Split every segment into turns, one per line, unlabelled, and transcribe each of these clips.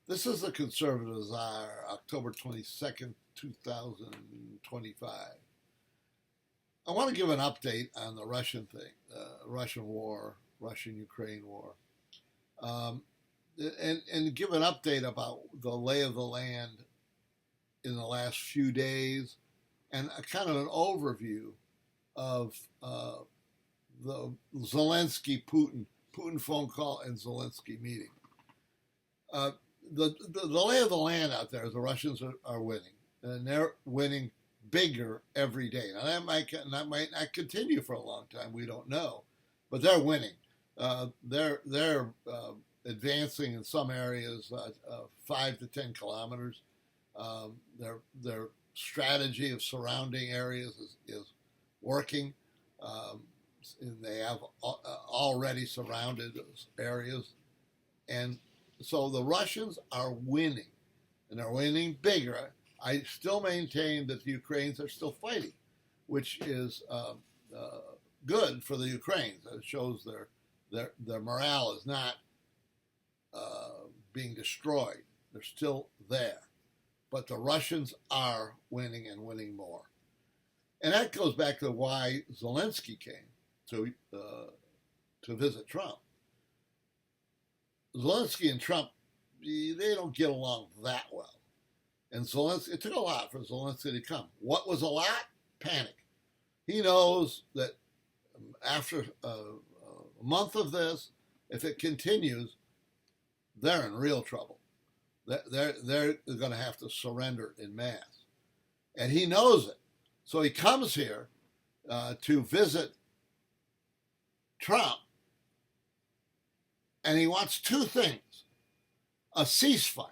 This is the Conservative Czar, October 22nd, 2025. I want to give an update on the Russian thing, Russian war, Russian-Ukraine war, um, and give an update about the lay of the land in the last few days and a kind of an overview of the Zelensky-Putin phone call and Zelensky meeting. Uh, the lay of the land out there is the Russians are winning, and they're winning bigger every day. Now that might not continue for a long time. We don't know, but they're winning. They're advancing in some areas 5 to 10 kilometers. Their strategy of surrounding areas is working. And they have already surrounded those areas, and so the Russians are winning, and they're winning bigger. I still maintain that the Ukrainians are still fighting, which is good for the Ukrainians. It shows their morale is not being destroyed. They're still there, but the Russians are winning and winning more, and that goes back to why Zelensky came to visit Trump. Zelensky and Trump, they don't get along that well. And Zelensky, it took a lot for Zelensky to come. What was a lot? Panic. He knows that after a month of this, if it continues, they're in real trouble. They're going to have to surrender in mass. And he knows it. So he comes here to visit Trump, and he wants two things: a ceasefire.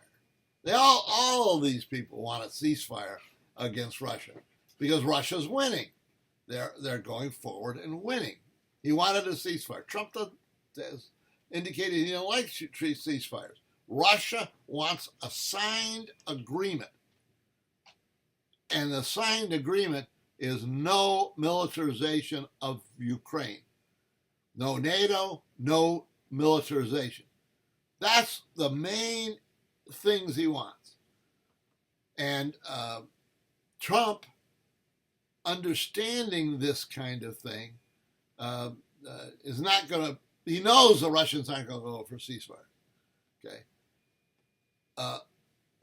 All of these people want a ceasefire against Russia because Russia's winning. They're going forward and winning. He wanted a ceasefire. Trump has indicated he don't like ceasefires. Russia wants a signed agreement, and the signed agreement is no militarization of Ukraine. No NATO, no militarization. That's the main things he wants. And Trump, understanding this kind of thing, is not going to, he knows the Russians aren't going to go for ceasefire. Okay.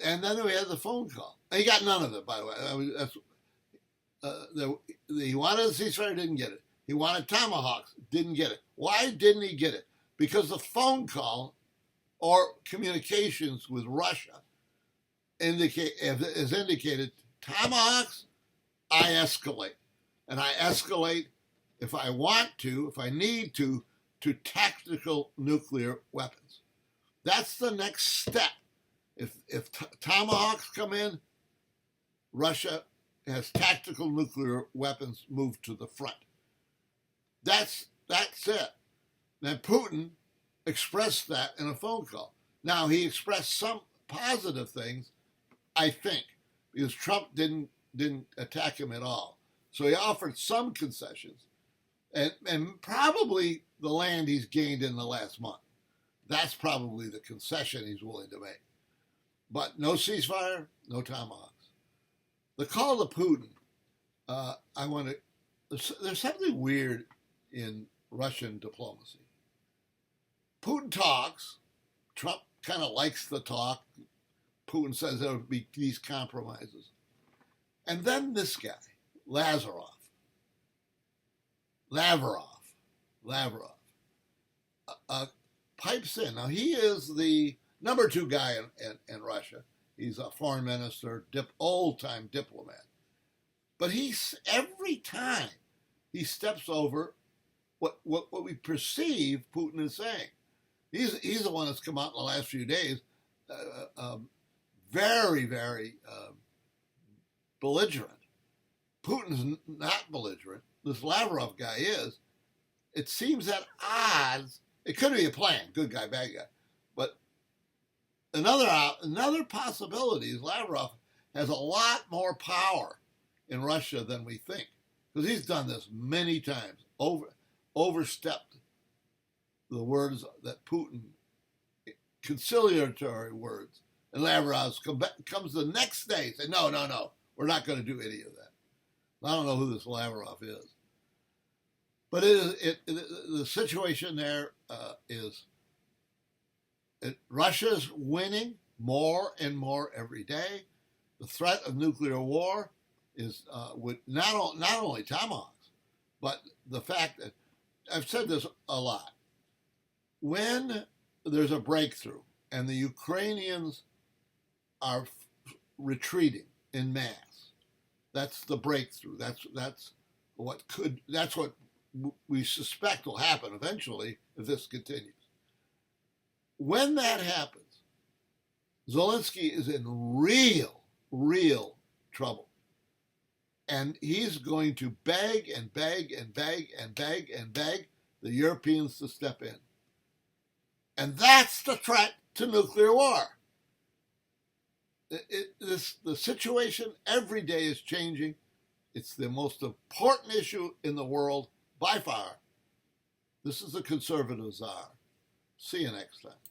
And then we had the phone call. He got none of it, by the way. He wanted a ceasefire, didn't get it. He wanted tomahawks, didn't get it. Why didn't he get it? Because the phone call or communications with Russia is indicated tomahawks, I escalate. And I escalate if I want to, if I need to tactical nuclear weapons. That's the next step. If tomahawks come in, Russia has tactical nuclear weapons moved to the front. That's it. Now Putin expressed that in a phone call. Now he expressed some positive things, I think, because Trump didn't attack him at all. So he offered some concessions, and probably the land he's gained in the last month. That's probably the concession he's willing to make. But no ceasefire, no tomahawks. The call to Putin, there's something weird in Russian diplomacy. Putin talks. Trump kind of likes the talk. Putin says there would be these compromises. And then this guy, Lavrov, pipes in. Now, he is the number 2 guy in Russia. He's a foreign minister, old-time diplomat. But every time he steps over what we perceive Putin is saying. He's the one that's come out in the last few days very, very belligerent. Putin's not belligerent. This Lavrov guy is. It seems at odds. It could be a plan, good guy, bad guy. But another possibility is Lavrov has a lot more power in Russia than we think, because he's done this many times, overstepped the words that Putin, conciliatory words And Lavrov comes the next day and says, no, no, no, we're not going to do any of that. I don't know who this Lavrov is. But the situation there is Russia's winning more and more every day. The threat of nuclear war is with not only Tomahawks, but the fact that I've said this a lot. When there's a breakthrough and the Ukrainians are retreating in mass, that's the breakthrough. That's what we suspect will happen eventually if this continues. When that happens, Zelensky is in real trouble. And he's going to beg and beg and beg and beg and beg the Europeans to step in. And that's the threat to nuclear war. The situation every day is changing. It's the most important issue in the world by far. This is the Conservative Czar. See you next time.